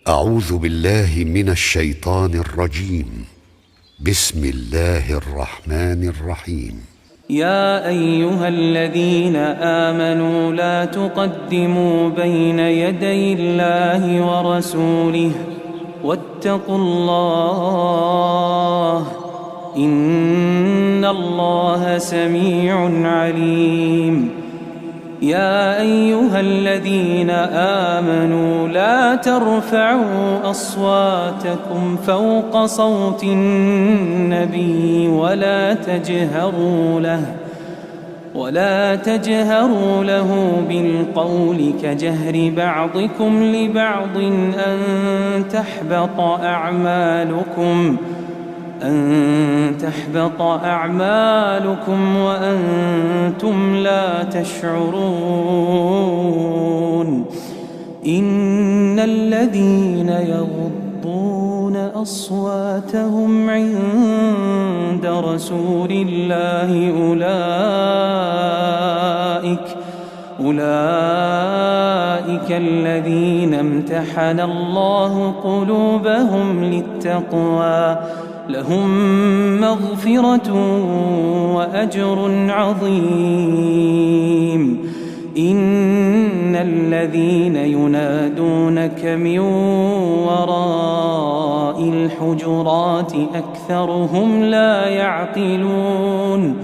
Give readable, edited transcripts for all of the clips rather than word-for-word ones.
أعوذ بالله من الشيطان الرجيم. بسم الله الرحمن الرحيم. يا أيها الذين آمنوا لا تقدموا بين يدي الله ورسوله واتقوا الله إن الله سميع عليم. يا أيها الذين آمنوا لا ترفعوا أصواتكم فوق صوت النبي ولا تجهروا له بالقول كجهر بعضكم لبعض أن تحبط أعمالكم وأنتم لا تشعرون. إن الذين يغضون أصواتهم عند رسول الله أولئك الذين امتحن الله قلوبهم للتقوى لهم مغفرة وأجر عظيم. إن الذين ينادونك من وراء الحجرات أكثرهم لا يعقلون.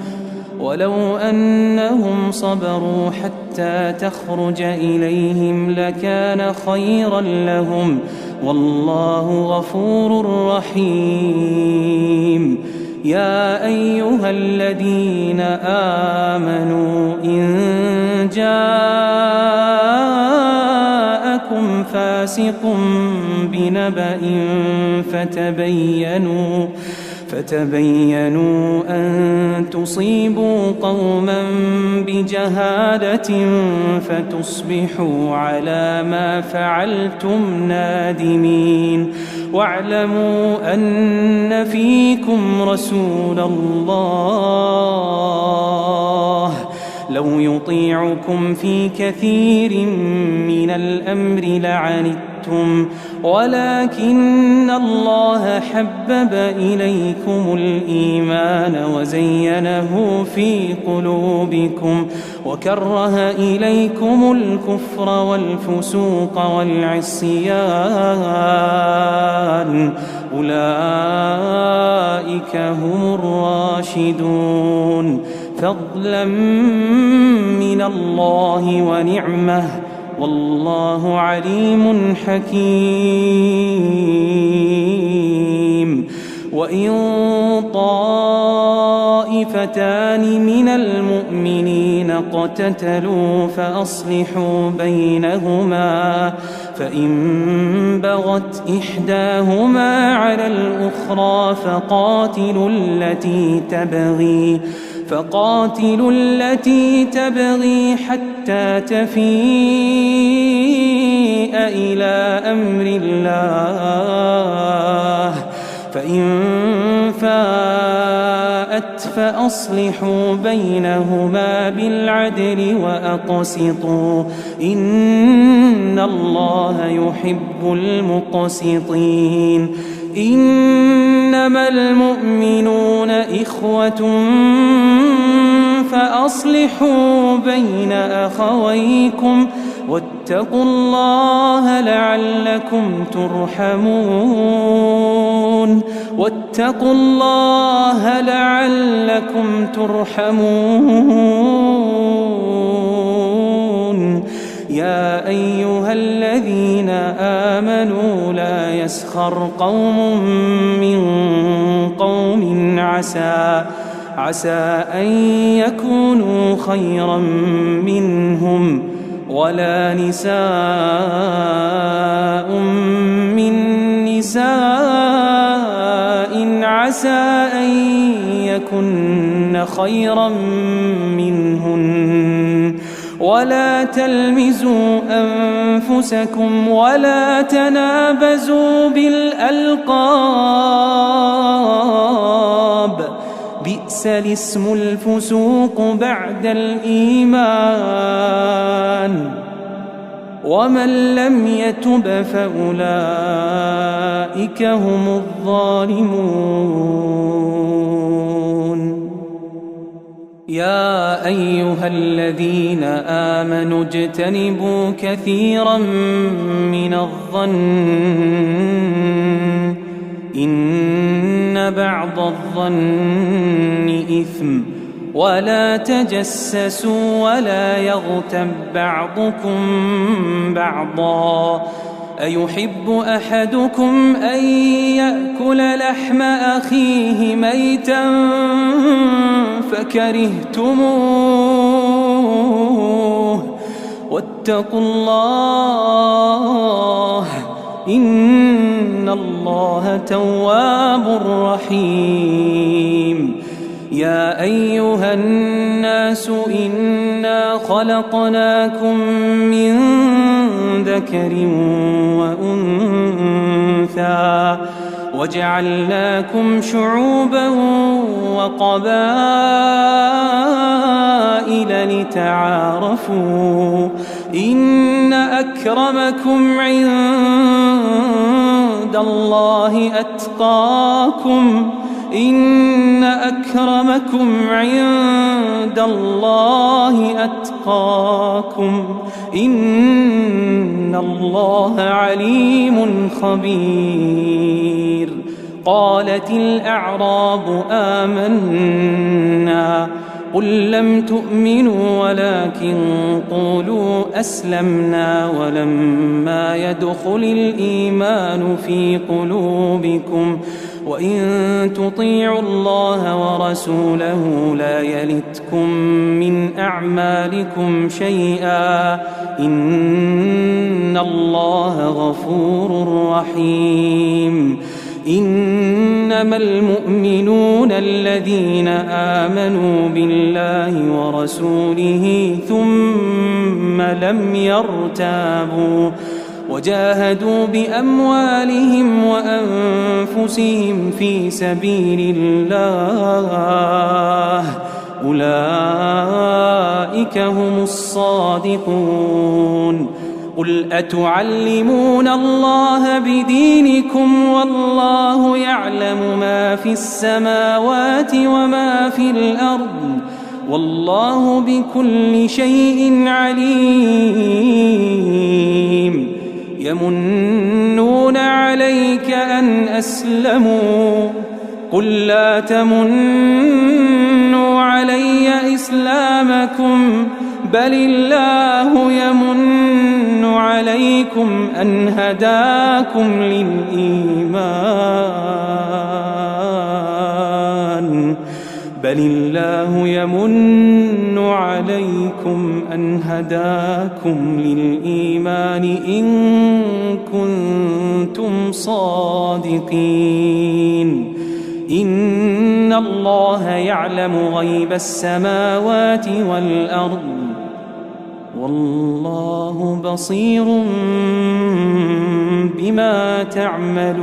ولو أنهم صبروا حتى تخرج إليهم لكان خيرا لهم والله غفور رحيم. يا أيها الذين آمنوا إن جاءكم فاسق بنبأ فتبينوا أن تصيبوا قوما بجهالة فتصبحوا على ما فعلتم نادمين. واعلموا أن فيكم رسول الله لو يطيعكم في كثير من الأمر لعنتم ولكن الله حبب إليكم الإيمان وزينه في قلوبكم وكره إليكم الكفر والفسوق والعصيان أولئك هم الراشدون فضلا من الله ونعمه والله عليم حكيم. وإن طائفتان من المؤمنين اقتتلوا فأصلحوا بينهما فإن بغت إحداهما على الأخرى فقاتلوا التي تبغي حتى تفيء إلى أمر الله فإن فاءت فأصلحوا بينهما بالعدل وأقسطوا إن الله يحب المقسطين. إنما المؤمنون إخوة فأصلحوا بين أخويكم واتقوا الله لعلكم ترحمون. يا أيها الذين آمنوا لا يسخر قوم من قوم عسى أن يكونوا خيرا منهم ولا نساء من نساء عسى أن يكن خيرا منهن ولا تلمزوا أنفسكم ولا تنابزوا بالألقاب بئس الاسم الفسوق بعد الإيمان ومن لم يتب فأولئك هم الظالمون. يا أيها الذين آمنوا اجتنبوا كثيرا من الظن إن بعض الظن إثم ولا تجسسوا ولا يغتب بعضكم بعضا أيحب أحدكم أن يأكل لحم أخيه ميتا فكرهتموه واتقوا الله إن الله تواب رحيم. يا أيها الناس إنا خلقناكم من ذكر وأنثى وجعلناكم شعوبا وقبائل لتعارفوا إن أكرمكم عند الله أتقاكم إن أكرمكم عند الله أتقاكم إن الله عليم خبير. قالت الأعراب آمنا قل لم تؤمنوا ولكن قولوا أسلمنا ولما يدخل الإيمان في قلوبكم وإن تطيعوا الله ورسوله لا يلتكم من أعمالكم شيئا إن الله غفور رحيم. إنما المؤمنون الذين آمنوا بالله ورسوله ثم لم يرتابوا وجاهدوا بأموالهم وأنفسهم في سبيل الله أولئك هم الصادقون. قل أتعلمون الله بدينكم والله يعلم ما في السماوات وما في الأرض والله بكل شيء عليم. يمنون عليك أن أسلموا قل لا تمنوا علي إسلامكم بل الله يمن عليكم أن هداكم للإيمان بل الله يمن عليكم أن هداكم للإيمان إن كنتم صادقين. إن الله يعلم غيب السماوات والأرض والله بصير بما تعملون.